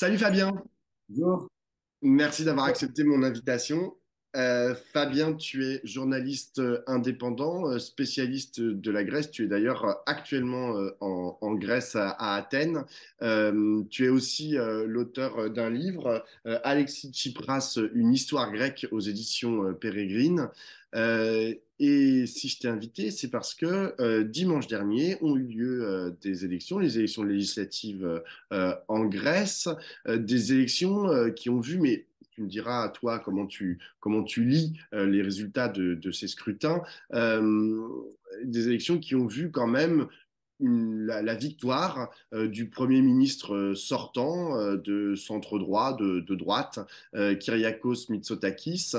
Salut Fabien, Bonjour. merci d'avoir accepté mon invitation. Fabien, tu es journaliste indépendant, spécialiste de la Grèce. Tu es d'ailleurs actuellement en Grèce à Athènes. Tu es aussi l'auteur d'un livre, Alexis Tsipras, une histoire grecque aux éditions Pérégrine. Et si je t'ai invité, c'est parce que dimanche dernier ont eu lieu des élections, les élections législatives en Grèce, des élections qui ont vu, mais tu me diras, toi, comment tu lis les résultats de ces scrutins, euh, des élections qui ont vu quand même la victoire du Premier ministre sortant de centre droit, de droite, Kyriakos Mitsotakis,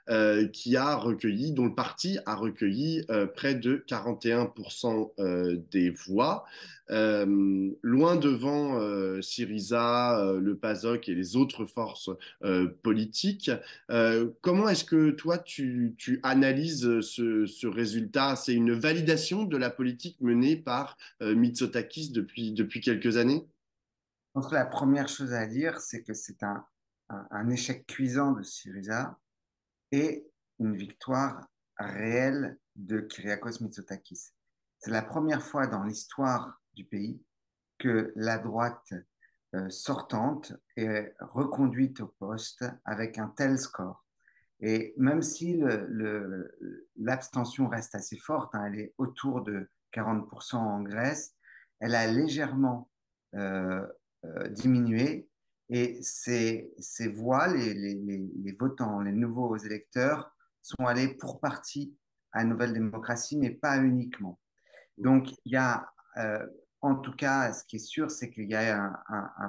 dont le parti a recueilli près de 41% des voix. Loin devant Syriza, le PASOK et les autres forces politiques. Comment est-ce que toi, tu analyses ce résultat? C'est une validation de la politique menée par Mitsotakis depuis quelques années? Je pense que la première chose à dire, c'est que c'est un échec cuisant de Syriza et une victoire réelle de Kyriakos Mitsotakis. C'est la première fois dans l'histoire du pays que la droite sortante est reconduite au poste avec un tel score. Et même si l'abstention reste assez forte, hein, elle est autour de 40% en Grèce, elle a légèrement euh, diminué et ces voix, les votants, les nouveaux électeurs sont allés pour partie à Nouvelle Démocratie, mais pas uniquement. Donc, il y a, en tout cas, ce qui est sûr, c'est qu'il y a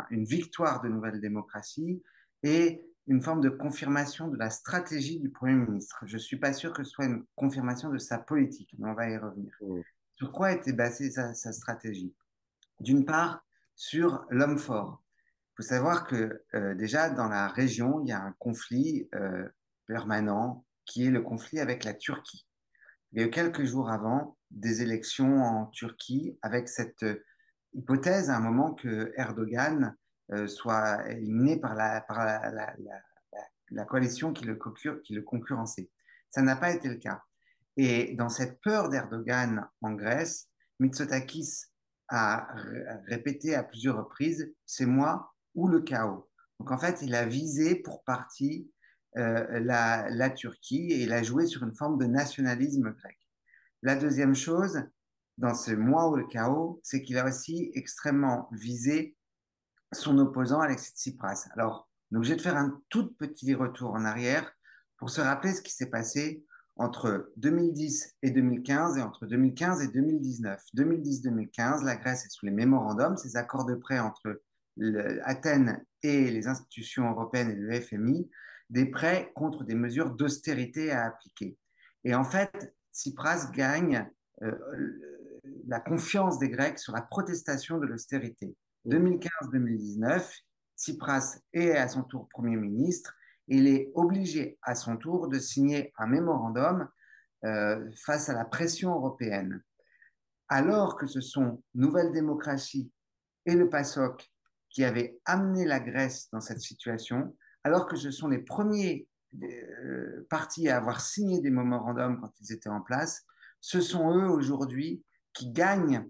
une victoire de Nouvelle Démocratie et une forme de confirmation de la stratégie du Premier ministre. Je ne suis pas sûr que ce soit une confirmation de sa politique, mais on va y revenir. Sur quoi était basée sa stratégie? D'une part, sur l'homme fort. Il faut savoir que déjà dans la région, il y a un conflit permanent qui est le conflit avec la Turquie. Il y a eu quelques jours avant des élections en Turquie avec cette hypothèse à un moment que Erdogan soit éliminé par la coalition qui le concurrençait. Ça n'a pas été le cas. Et dans cette peur d'Erdogan en Grèce, Mitsotakis a répété à plusieurs reprises, c'est moi ou le chaos. Donc en fait, il a visé pour partie la Turquie et il a joué sur une forme de nationalisme grec. La deuxième chose, dans ce moi ou le chaos, c'est qu'il a aussi extrêmement visé son opposant Alexis Tsipras. Alors, on est obligé de faire un tout petit retour en arrière pour se rappeler ce qui s'est passé entre 2010 et 2015 et entre 2015 et 2019. 2010-2015, la Grèce est sous les mémorandums, ces accords de prêt entre Athènes et les institutions européennes et le FMI, des prêts contre des mesures d'austérité à appliquer. Et en fait, Tsipras gagne la confiance des Grecs sur la protestation de l'austérité. 2015-2019, Tsipras est à son tour Premier ministre et il est obligé à son tour de signer un mémorandum face à la pression européenne. Alors que ce sont Nouvelle Démocratie et le PASOK qui avaient amené la Grèce dans cette situation, alors que ce sont les premiers partis à avoir signé des mémorandums quand ils étaient en place, ce sont eux aujourd'hui qui gagnent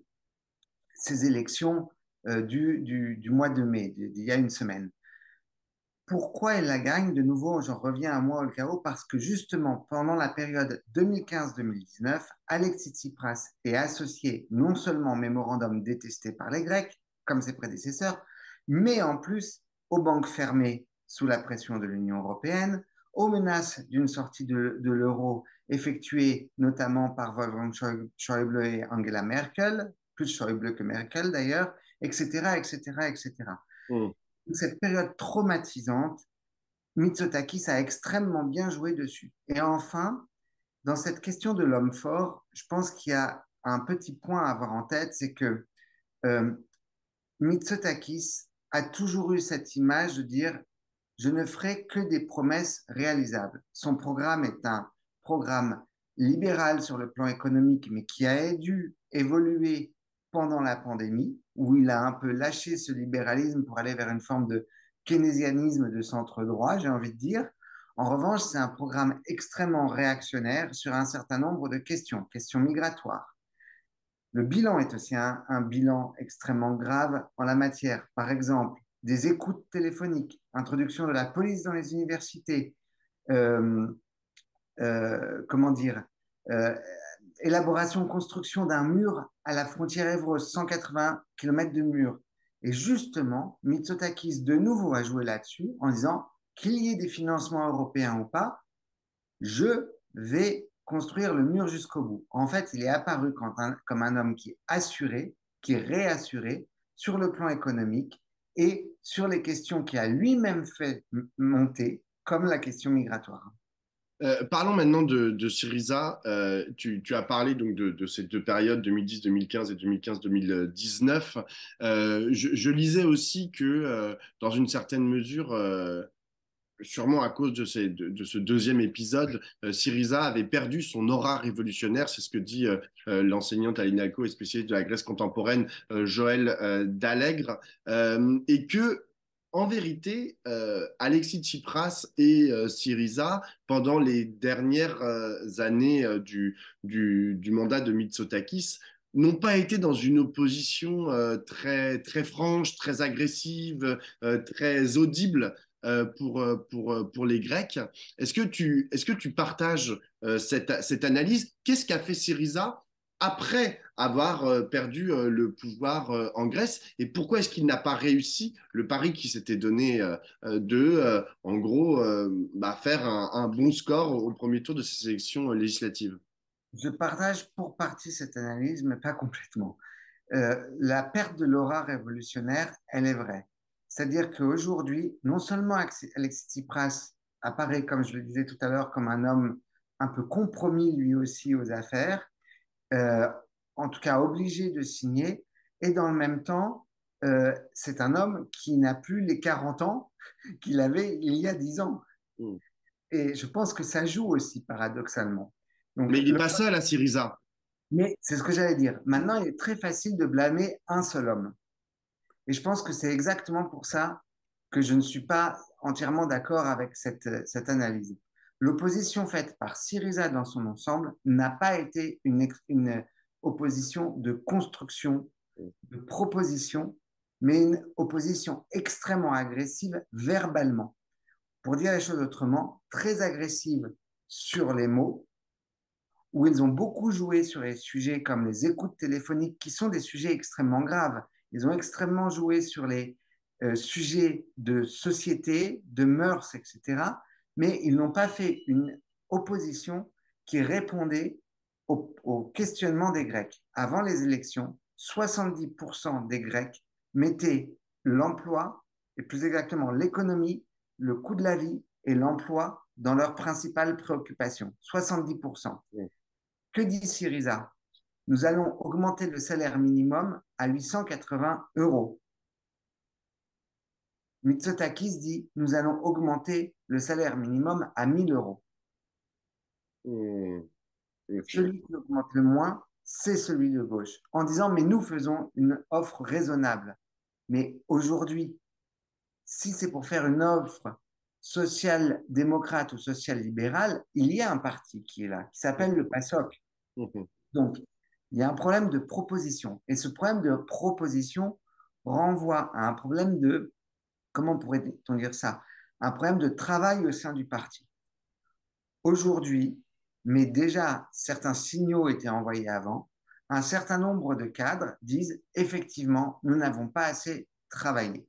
ces élections du mois de mai, d'il y a une semaine. Pourquoi elle la gagne? De nouveau, j'en reviens à moi, le chaos, parce que justement, pendant la période 2015-2019, Alexis Tsipras est associé non seulement au mémorandum détesté par les Grecs, comme ses prédécesseurs, mais en plus aux banques fermées sous la pression de l'Union européenne, aux menaces d'une sortie de l'euro effectuée notamment par Wolfgang Schäuble et Angela Merkel, plus Schäuble que Merkel d'ailleurs, etc., etc., etc. Mm. Cette période traumatisante, Mitsotakis a extrêmement bien joué dessus. Et enfin, dans cette question de l'homme fort, je pense qu'il y a un petit point à avoir en tête, c'est que euh, Mitsotakis a toujours eu cette image de dire je ne ferai que des promesses réalisables. Son programme est un programme libéral sur le plan économique, mais qui a dû évoluer pendant la pandémie, où il a un peu lâché ce libéralisme pour aller vers une forme de keynésianisme de centre droit, j'ai envie de dire. En revanche, c'est un programme extrêmement réactionnaire sur un certain nombre de questions migratoires. Le bilan est aussi un bilan extrêmement grave en la matière. Par exemple, des écoutes téléphoniques, introduction de la police dans les universités, euh, comment dire, euh, élaboration, construction d'un mur à la frontière évreuse, 180 km de mur. Et justement, Mitsotakis de nouveau a joué là-dessus en disant qu'il y ait des financements européens ou pas, je vais construire le mur jusqu'au bout. En fait, il est apparu comme un homme qui est assuré, qui est réassuré sur le plan économique et sur les questions qu'il a lui-même fait monter, comme la question migratoire. Parlons maintenant de Syriza. Tu as parlé donc de ces deux périodes, 2010-2015 et 2015-2019. Je lisais aussi que, dans une certaine mesure, sûrement à cause de ce deuxième épisode, Syriza avait perdu son aura révolutionnaire. C'est ce que dit l'enseignante à l'INALCO et spécialiste de la Grèce contemporaine, Joël Dallègre, et que, en vérité, Alexis Tsipras et Syriza, pendant les dernières années du mandat de Mitsotakis, n'ont pas été dans une opposition très franche, très agressive, très audible pour les Grecs. Est-ce que tu partages cette analyse? Qu'est-ce qu'a fait Syriza après avoir perdu le pouvoir en Grèce et pourquoi est-ce qu'il n'a pas réussi le pari qu'il s'était donné en gros, faire un bon score au premier tour de ces élections législatives? Je partage pour partie cette analyse, mais pas complètement. La perte de l'aura révolutionnaire, elle est vraie. C'est-à-dire qu'aujourd'hui, non seulement Alexis Tsipras apparaît, comme je le disais tout à l'heure, comme un homme un peu compromis lui aussi aux affaires, euh, en tout cas obligé de signer, et dans le même temps, c'est un homme qui n'a plus les 40 ans qu'il avait il y a 10 ans. Mm. Et je pense que ça joue aussi paradoxalement. Donc, Mais il n'est pas seul à Syriza. mais c'est ce que j'allais dire. Maintenant, il est très facile de blâmer un seul homme. Et je pense que c'est exactement pour ça que je ne suis pas entièrement d'accord avec cette analyse. L'opposition faite par Syriza dans son ensemble n'a pas été une opposition de construction, de proposition, mais une opposition extrêmement agressive verbalement. Pour dire les choses autrement, très agressive sur les mots, où ils ont beaucoup joué sur les sujets comme les écoutes téléphoniques, qui sont des sujets extrêmement graves. Ils ont extrêmement joué sur les sujets de société, de mœurs, etc. Mais ils n'ont pas fait une opposition qui répondait au questionnement des Grecs. Avant les élections, 70% des Grecs mettaient l'emploi, et plus exactement l'économie, le coût de la vie et l'emploi dans leurs principales préoccupations. 70%. Que dit Syriza? Nous allons augmenter le salaire minimum à 880 euros. Mitsotakis dit nous allons augmenter le salaire minimum à 1000 euros. Mm. Okay. Celui qui augmente le moins, c'est celui de gauche, en disant mais nous faisons une offre raisonnable. Mais aujourd'hui, si c'est pour faire une offre social-démocrate ou social-libérale, il y a un parti qui est là, qui s'appelle le PASOK. Mhm. Donc, il y a un problème de proposition. Et ce problème de proposition renvoie à un problème de, comment pourrait-on dire ça? Un problème de travail au sein du parti. Aujourd'hui, mais déjà certains signaux étaient envoyés avant, un certain nombre de cadres disent effectivement, nous n'avons pas assez travaillé.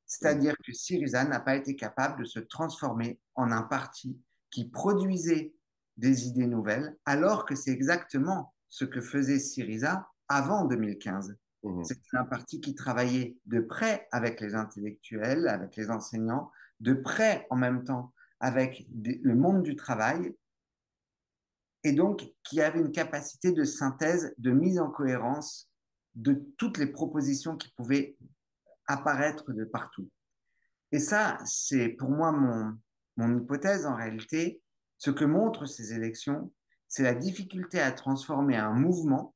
C'est-à-dire que Syriza n'a pas été capable de se transformer en un parti qui produisait des idées nouvelles, alors que c'est exactement ce que faisait Syriza avant 2015. Mhm. C'était un parti qui travaillait de près avec les intellectuels, avec les enseignants, de près en même temps avec le monde du travail, et donc qui avait une capacité de synthèse, de mise en cohérence de toutes les propositions qui pouvaient apparaître de partout. Et ça, c'est pour moi mon hypothèse en réalité. Ce que montrent ces élections, c'est la difficulté à transformer un mouvement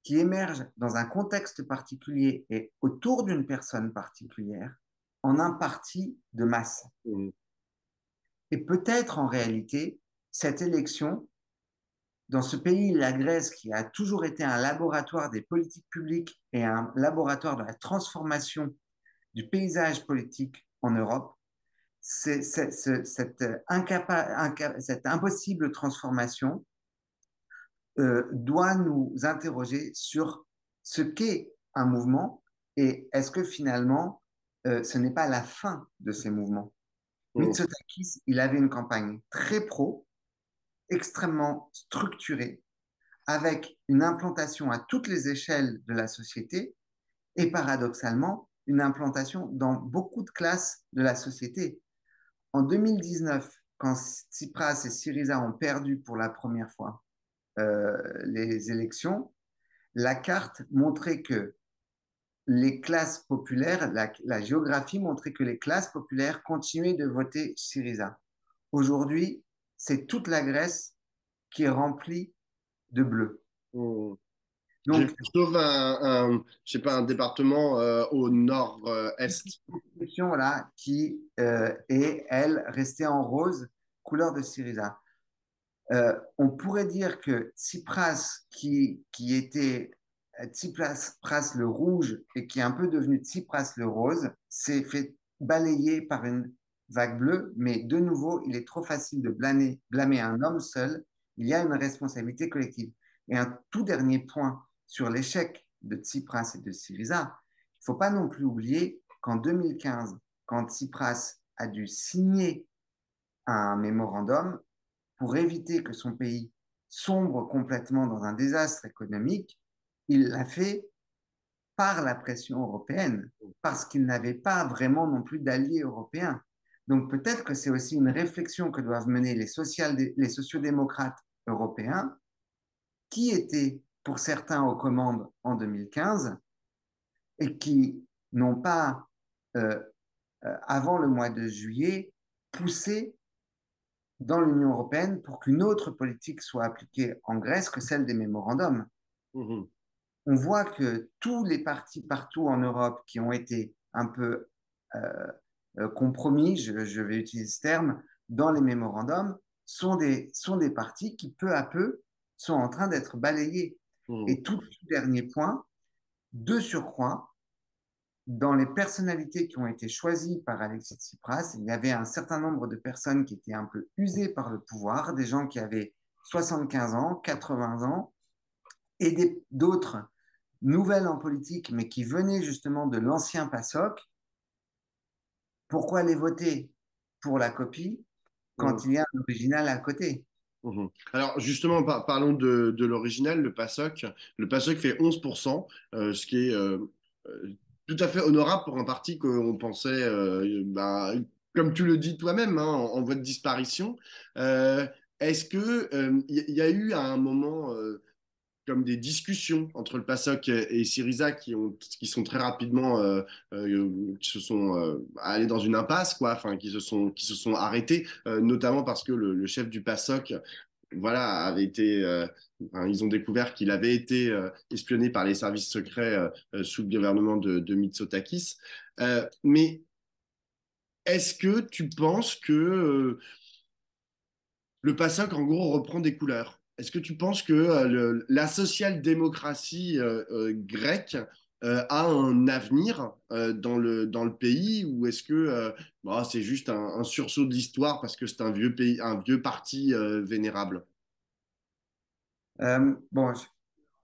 qui émerge dans un contexte particulier et autour d'une personne particulière en un parti de masse. Mhm. Et peut-être en réalité, cette élection, dans ce pays, la Grèce, qui a toujours été un laboratoire des politiques publiques et un laboratoire de la transformation du paysage politique en Europe, cette impossible transformation doit nous interroger sur ce qu'est un mouvement et est-ce que finalement, ce n'est pas la fin de ces mouvements. Mhm. Mitsotakis, il avait une campagne très pro, extrêmement structurée, avec une implantation à toutes les échelles de la société et paradoxalement, une implantation dans beaucoup de classes de la société. En 2019, quand Tsipras et Syriza ont perdu pour la première fois les élections, la carte montrait que les classes populaires, la géographie montrait que les classes populaires continuaient de voter Syriza. Aujourd'hui, c'est toute la Grèce qui est remplie de bleu. Mhm. Donc, Sauf je sais pas, un département au nord-est. cette là qui est, elle, restée en rose, couleur de Syriza. On pourrait dire que Tsipras, qui était Tsipras le rouge et qui est un peu devenu Tsipras le rose, s'est fait balayer par une vague bleue, mais de nouveau, il est trop facile de blâmer un homme seul. Il y a une responsabilité collective. Et un tout dernier point sur l'échec de Tsipras et de Syriza, il ne faut pas non plus oublier qu'en 2015, quand Tsipras a dû signer un mémorandum, pour éviter que son pays sombre complètement dans un désastre économique, il l'a fait par la pression européenne, parce qu'il n'avait pas vraiment non plus d'alliés européens. Donc peut-être que c'est aussi une réflexion que doivent mener les sociodémocrates européens, qui étaient pour certains aux commandes en 2015 et qui n'ont pas, euh, avant le mois de juillet, poussé dans l'Union européenne pour qu'une autre politique soit appliquée en Grèce que celle des mémorandums. Mhm. On voit que tous les partis partout en Europe qui ont été un peu euh, compromis, je vais utiliser ce terme, dans les mémorandums, sont des partis qui peu à peu sont en train d'être balayés. Mhm. Et tout dernier point, de surcroît, dans les personnalités qui ont été choisies par Alexis Tsipras, il y avait un certain nombre de personnes qui étaient un peu usées par le pouvoir, des gens qui avaient 75 ans, 80 ans, et d'autres nouvelles en politique, mais qui venaient justement de l'ancien PASOK. Pourquoi les voter pour la copie Mhm. quand il y a un original à côté? Mhm. Alors justement, parlons de l'original, le PASOK. Le PASOK fait 11%, ce qui est tout à fait honorable pour un parti qu'on pensait, bah, comme tu le dis toi-même, hein, en voie de disparition. Euh, Est-ce que y a eu à un moment comme des discussions entre le PASOK et Syriza qui sont très rapidement qui se sont allés dans une impasse, quoi, enfin, qui se sont arrêtés, notamment parce que le chef du PASOK voilà, avait été, enfin, ils ont découvert qu'il avait été espionné par les services secrets sous le gouvernement de Mitsotakis. Mais est-ce que tu penses que le PASOK, en gros, reprend des couleurs? Est-ce que tu penses que la social-démocratie grecque a un avenir dans le pays ou est-ce que bah, c'est juste un sursaut de l'histoire parce que c'est un vieux pays, un vieux parti vénérable? Bon,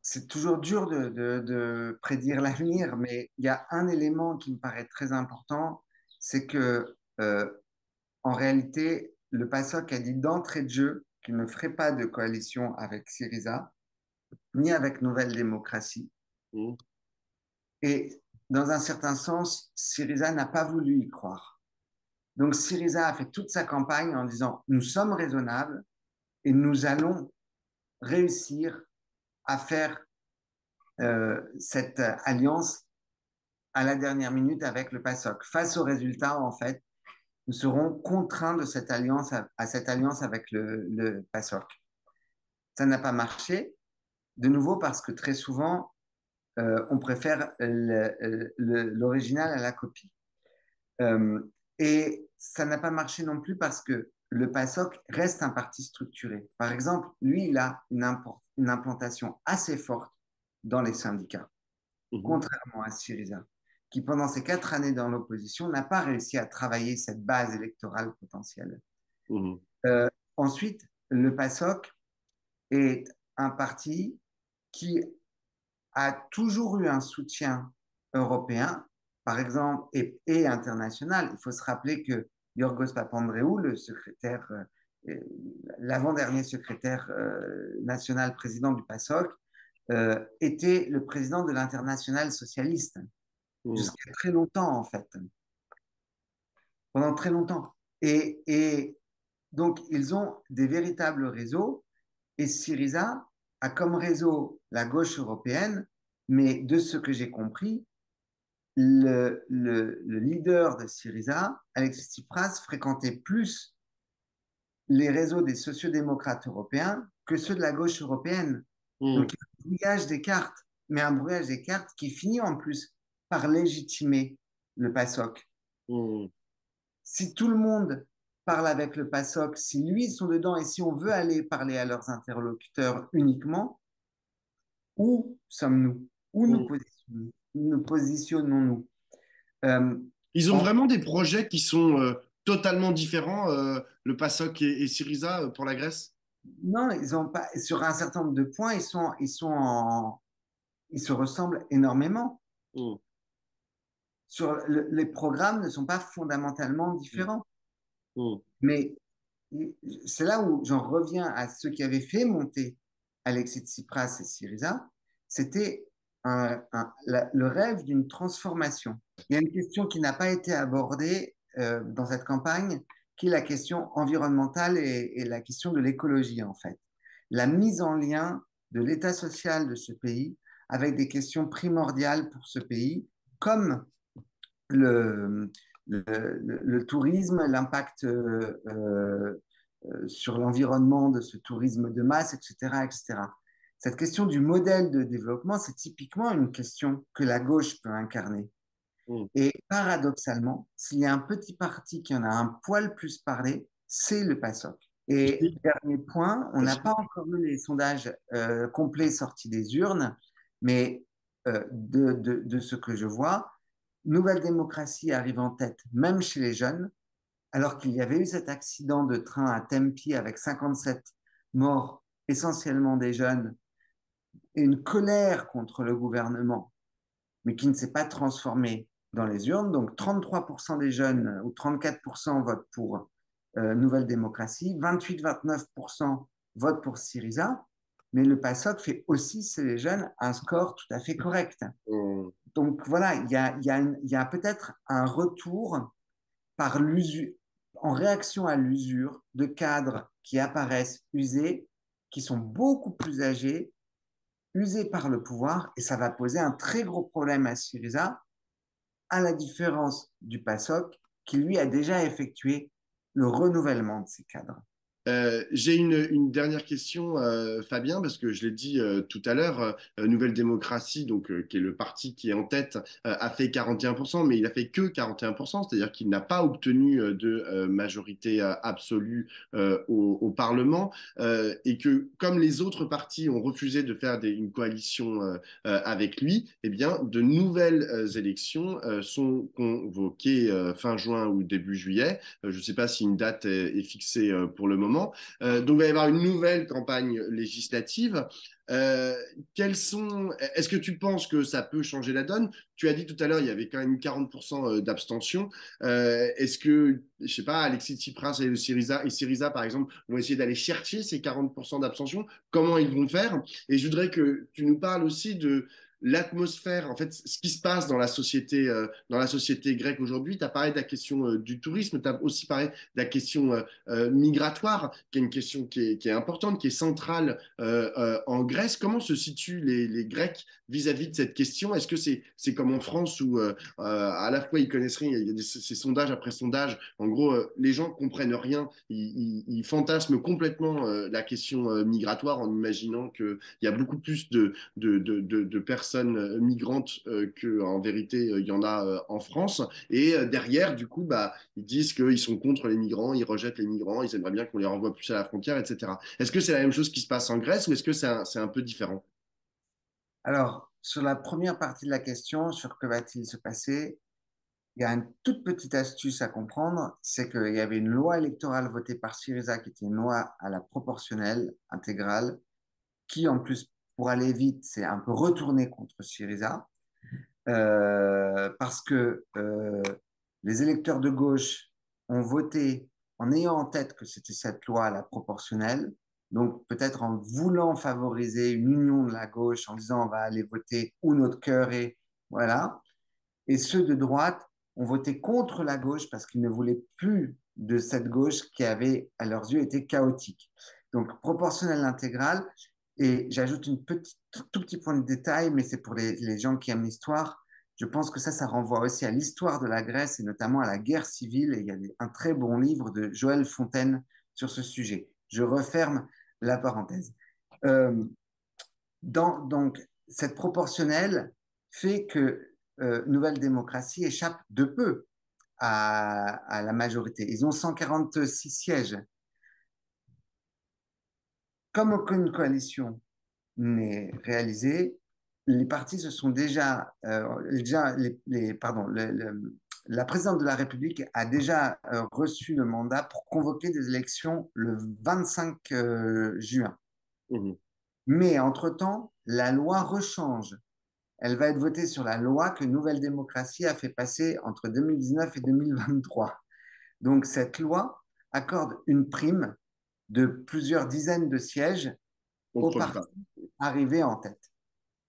c'est toujours dur de prédire l'avenir, mais il y a un élément qui me paraît très important, c'est que en réalité, le PASOK a dit d'entrée de jeu qu'il ne ferait pas de coalition avec Syriza, ni avec Nouvelle Démocratie. Mmh. Et dans un certain sens, Syriza n'a pas voulu y croire. Donc Syriza a fait toute sa campagne en disant, nous sommes raisonnables et nous allons réussir à faire cette alliance à la dernière minute avec le PASOK. Face au résultat, en fait, nous serons contraints de cette alliance à cette alliance avec le PASOK. Ça n'a pas marché, de nouveau parce que très souvent, on préfère l'original à la copie. Euh, et ça n'a pas marché non plus parce que le PASOK reste un parti structuré. Par exemple, lui, il a une implantation assez forte dans les syndicats, Mhm. contrairement à Syriza, qui pendant ces 4 années dans l'opposition n'a pas réussi à travailler cette base électorale potentielle. Mhm. Euh, Ensuite, le PASOK est un parti qui a toujours eu un soutien européen, par exemple, et international. Il faut se rappeler que Yorgos Papandreou, le secrétaire, l'avant-dernier secrétaire national président du PASOK, était le président de l'Internationale socialiste, Mhm. jusqu'à très longtemps, en fait, pendant très longtemps. Et donc, ils ont des véritables réseaux, et Syriza a comme réseau la gauche européenne, mais de ce que j'ai compris, le leader de Syriza, Alexis Tsipras, fréquentait plus les réseaux des sociodémocrates européens que ceux de la gauche européenne. Mhm. Donc, il y a un brouillage des cartes, mais un brouillage des cartes qui finit en plus par légitimer le PASOK. Mhm. Si tout le monde parle avec le PASOK, si lui, ils sont dedans et si on veut aller parler à leurs interlocuteurs uniquement, où sommes-nous? Où Mhm. nous positionnons-nous? Euh, Ils ont en vraiment des projets qui sont totalement différents, le PASOK et Syriza pour la Grèce. Non, ils ont pas, sur un certain nombre de points, ils se ressemblent énormément. Mhm. Les programmes ne sont pas fondamentalement différents. Mhm. Mais c'est là où j'en reviens à ceux qui avaient fait monter Alexis Tsipras et Syriza. C'était le rêve d'une transformation. Il y a une question qui n'a pas été abordée dans cette campagne, qui est la question environnementale et la question de l'écologie, en fait. La mise en lien de l'état social de ce pays avec des questions primordiales pour ce pays, comme le, le tourisme, l'impact sur l'environnement de ce tourisme de masse, etc., etc. Cette question du modèle de développement, c'est typiquement une question que la gauche peut incarner. Mhm. Et paradoxalement, s'il y a un petit parti qui en a un poil plus parlé, c'est le PASOK. Et dernier point, on n'a pas encore eu les sondages complets sortis des urnes, mais de ce que je vois, Nouvelle Démocratie arrive en tête, même chez les jeunes, alors qu'il y avait eu cet accident de train à Tempi avec 57 morts, essentiellement des jeunes, et une colère contre le gouvernement, mais qui ne s'est pas transformée dans les urnes. Donc 33% des jeunes ou 34% votent pour Nouvelle Démocratie, 28-29% votent pour Syriza, mais le PASOK fait aussi, chez les jeunes, un score tout à fait correct. Mhm. Donc voilà, il y a peut-être un retour par l'usure, en réaction à l'usure de cadres qui apparaissent usés, qui sont beaucoup plus âgés, usés par le pouvoir, et ça va poser un très gros problème à Syriza, à la différence du PASOK, qui lui a déjà effectué le renouvellement de ses cadres. J'ai une dernière question, Fabien, parce que je l'ai dit tout à l'heure, Nouvelle Démocratie, donc, qui est le parti qui est en tête, a fait 41%, mais il a fait que 41%, c'est-à-dire qu'il n'a pas obtenu de majorité absolue au Parlement, et que comme les autres partis ont refusé de faire une coalition avec lui, eh bien, de nouvelles élections sont convoquées fin juin ou début juillet. Je ne sais pas si une date est fixée pour le moment. Donc, il va y avoir une nouvelle campagne législative. Euh, Est-ce que tu penses que ça peut changer la donne? Tu as dit tout à l'heure, il y avait quand même 40% d'abstention. Est-ce que, je sais pas, Alexis Tsipras et Syriza, par exemple, vont essayer d'aller chercher ces 40% d'abstention? Comment ils vont faire? Et je voudrais que tu nous parles aussi de l'atmosphère, en fait, ce qui se passe dans la société grecque aujourd'hui. Tu as parlé de la question du tourisme, tu as aussi parlé de la question migratoire, qui est une question qui est importante, qui est centrale en Grèce. Comment se situent les Grecs vis-à-vis de cette question? Est-ce que c'est comme en France où à la fois ils connaissent rien, il y a ces sondages après sondages, en gros les gens comprennent rien, ils fantasment complètement la question migratoire en imaginant qu'il y a beaucoup plus de personnes personnes migrantes qu'en vérité, il y en a en France. Et derrière, du coup, bah, ils disent qu'ils sont contre les migrants, ils rejettent les migrants, ils aimeraient bien qu'on les renvoie plus à la frontière, etc. Est-ce que c'est la même chose qui se passe en Grèce ou est-ce que c'est un peu différent? Alors, sur la première partie de la question, sur que va-t-il se passer, il y a une toute petite astuce à comprendre, c'est qu'il y avait une loi électorale votée par Syriza qui était une loi à la proportionnelle intégrale, qui en plus, pour aller vite, s'est un peu retourné contre Syriza, parce que les électeurs de gauche ont voté en ayant en tête que c'était cette loi à la proportionnelle, donc peut-être en voulant favoriser une union de la gauche, en disant on va aller voter où notre cœur est, voilà. Et ceux de droite ont voté contre la gauche parce qu'ils ne voulaient plus de cette gauche qui avait, à leurs yeux, été chaotique. Donc, proportionnelle intégrale. Et j'ajoute une petite, tout petit point de détail, mais c'est pour les gens qui aiment l'histoire. Je pense que ça renvoie aussi à l'histoire de la Grèce et notamment à la guerre civile. Et il y a un très bon livre de Joël Fontaine sur ce sujet. Je referme la parenthèse. Euh, donc, cette proportionnelle fait que Nouvelle Démocratie échappe de peu à la majorité. Ils ont 146 sièges. Comme aucune coalition n'est réalisée, les partis se sont pardon, la présidente de la République a déjà reçu le mandat pour convoquer des élections le 25 juin. Mhm. Mais entre-temps, la loi rechange. Elle va être votée sur la loi que Nouvelle Démocratie a fait passer entre 2019 et 2023. Donc, cette loi accorde une prime de plusieurs dizaines de sièges aux Contre le partis pas. arrivés en tête.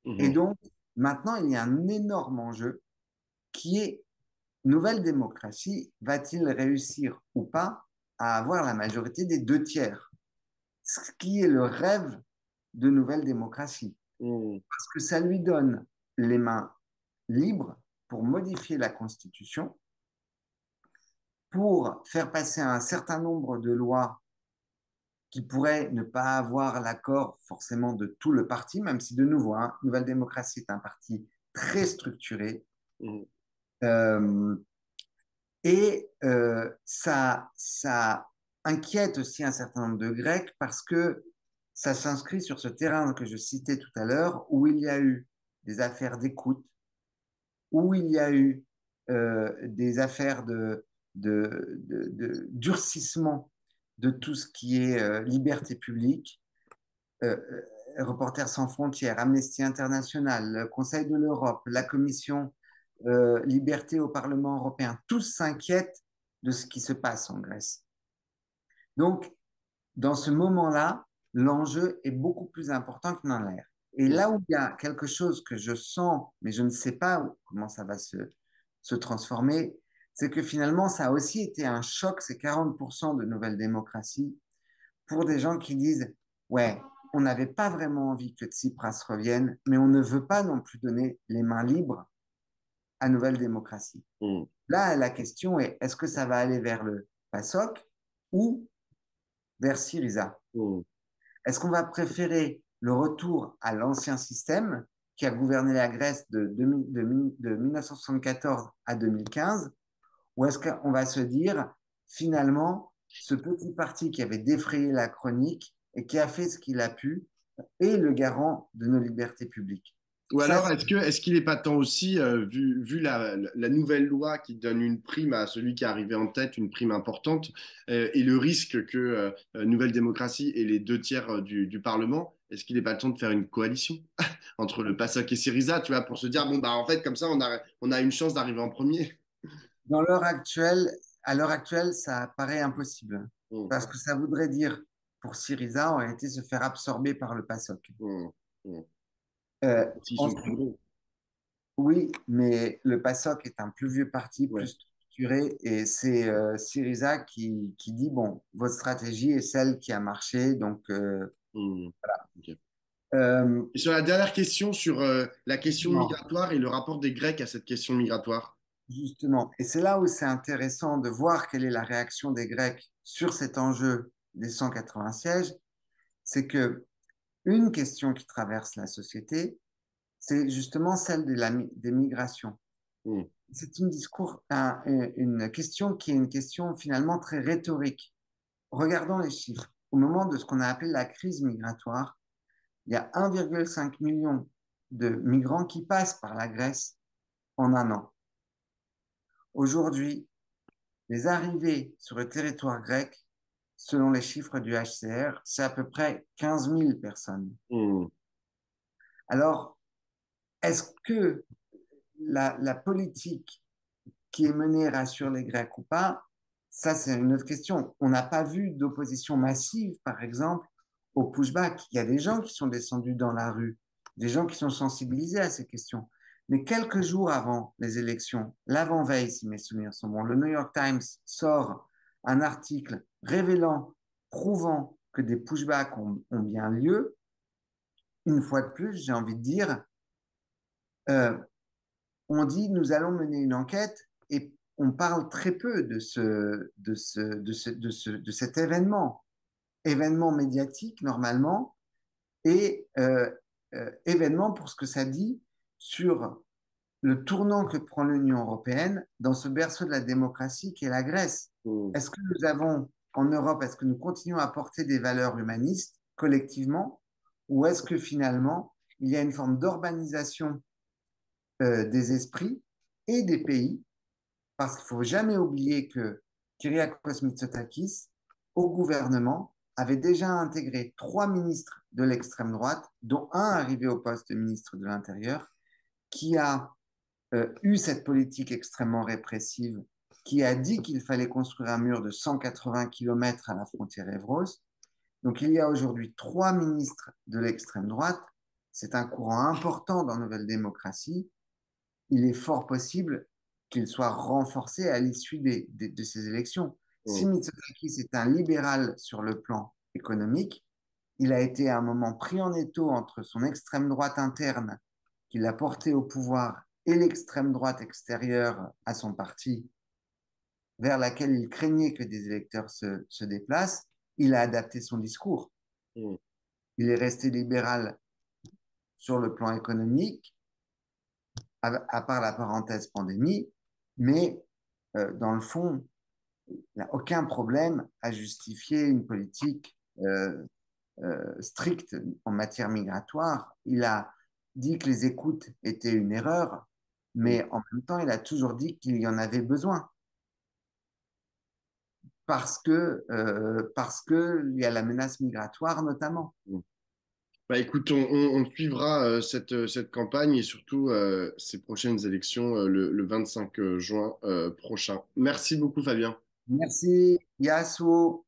Et Mhm. donc, maintenant, il y a un énorme enjeu qui est Nouvelle Démocratie va-t-il réussir ou pas à avoir la majorité des 2 tiers, ce qui est le rêve de Nouvelle Démocratie, Mhm. parce que ça lui donne les mains libres pour modifier la Constitution, pour faire passer un certain nombre de lois qui pourraient ne pas avoir l'accord forcément de tout le parti, même si de nouveau, hein, Nouvelle Démocratie est un parti très structuré. Mhm. Euh, ça inquiète aussi un certain nombre de Grecs parce que ça s'inscrit sur ce terrain que je citais tout à l'heure, où il y a eu des affaires d'écoute, où il y a eu des affaires durcissement de tout ce qui est liberté publique, euh, Reporters sans frontières, Amnesty International, le Conseil de l'Europe, la Commission Liberté au Parlement européen, tous s'inquiètent de ce qui se passe en Grèce. Donc, dans ce moment-là, l'enjeu est beaucoup plus important qu'il n'en a l'air. Et là où il y a quelque chose que je sens, mais je ne sais pas comment ça va se transformer, c'est que finalement, ça a aussi été un choc, ces 40% de nouvelles démocraties, pour des gens qui disent, ouais, on n'avait pas vraiment envie que Tsipras revienne, mais on ne veut pas non plus donner les mains libres à Nouvelle Démocratie. Mhm. Là, la question est, est-ce que ça va aller vers le PASOK ou vers Syriza? Mhm. Est-ce qu'on va préférer le retour à l'ancien système qui a gouverné la Grèce de 1974 à 2015, ou est-ce qu'on va se dire, finalement, ce petit parti qui avait défrayé la chronique et qui a fait ce qu'il a pu est le garant de nos libertés publiques? Ou Ça, alors, est-ce qu'il n'est pas temps aussi, vu la nouvelle loi qui donne une prime à celui qui est arrivé en tête, une prime importante, et le risque que Nouvelle Démocratie ait les 2 tiers du Parlement, est-ce qu'il n'est pas le temps de faire une coalition entre le PASOK et Syriza, tu vois, pour se dire, bon, bah, en fait, comme ça, on a une chance d'arriver en premier. dans l'heure actuelle, à l'heure actuelle, ça paraît impossible. Hum, Parce que ça voudrait dire, pour Syriza, en réalité, se faire absorber par le PASOK. hum, hum. Euh, S'ils sont plus ensuite, gros. oui, mais le PASOK est un plus vieux parti, plus Ouais. structuré, et c'est Syriza qui dit, bon, votre stratégie est celle qui a marché, donc Hum, ok. euh, Et sur la dernière question, sur la question non, migratoire et le rapport des Grecs à cette question migratoire. justement. Et c'est là où c'est intéressant de voir quelle est la réaction des Grecs sur cet enjeu des 180 sièges, c'est que une question qui traverse la société, c'est justement celle des migrations. Mm, C'est une question qui est une question finalement très rhétorique. Regardons les chiffres. Au moment de ce qu'on a appelé la crise migratoire, il y a 1,5 million de migrants qui passent par la Grèce en un an. Aujourd'hui, les arrivées sur le territoire grec, selon les chiffres du HCR, c'est à peu près 15 000 personnes. mm, Alors, est-ce que la politique qui est menée rassure les Grecs ou pas? Ça, c'est une autre question. On n'a pas vu d'opposition massive, par exemple, au pushback. Il y a des gens qui sont descendus dans la rue, des gens qui sont sensibilisés à ces questions. Mais quelques jours avant les élections, l'avant-veille, si mes souvenirs sont bons, le New York Times sort un article révélant, prouvant que des pushbacks ont bien lieu. Une fois de plus, j'ai envie de dire, euh, on dit nous allons mener une enquête et on parle très peu de cet événement médiatique normalement, et événement pour ce que ça dit sur le tournant que prend l'Union européenne dans ce berceau de la démocratie qu'est la Grèce. mm, Est-ce que nous avons en Europe, est-ce que nous continuons à porter des valeurs humanistes collectivement, ou est-ce que finalement il y a une forme d'urbanisation des esprits et des pays, parce qu'il ne faut jamais oublier que Kyriakos Mitsotakis, au gouvernement, avait déjà intégré 3 ministres de l'extrême droite, dont un arrivé au poste de ministre de l'Intérieur, qui a eu cette politique extrêmement répressive, qui a dit qu'il fallait construire un mur de 180 km à la frontière Evros. Donc il y a aujourd'hui 3 ministres de l'extrême droite. C'est un courant important dans Nouvelle Démocratie. Il est fort possible qu'il soit renforcé à l'issue de ces élections. Si mm, Mitsotakis est un libéral sur le plan économique, il a été à un moment pris en étau entre son extrême droite interne, qui l'a porté au pouvoir, et l'extrême droite extérieure à son parti, vers laquelle il craignait que des électeurs se déplacent. Il a adapté son discours. mm. Il est resté libéral sur le plan économique, à part la parenthèse pandémie, mais dans le fond, il n'a aucun problème à justifier une politique stricte en matière migratoire. Il a dit que les écoutes étaient une erreur, Mm. mais en même temps, il a toujours dit qu'il y en avait besoin parce que il y a la menace migratoire notamment. Mm. Bah écoute, on suivra cette campagne et surtout ces prochaines élections le 25 juin prochain. Merci beaucoup, Fabien. Merci, Yassou.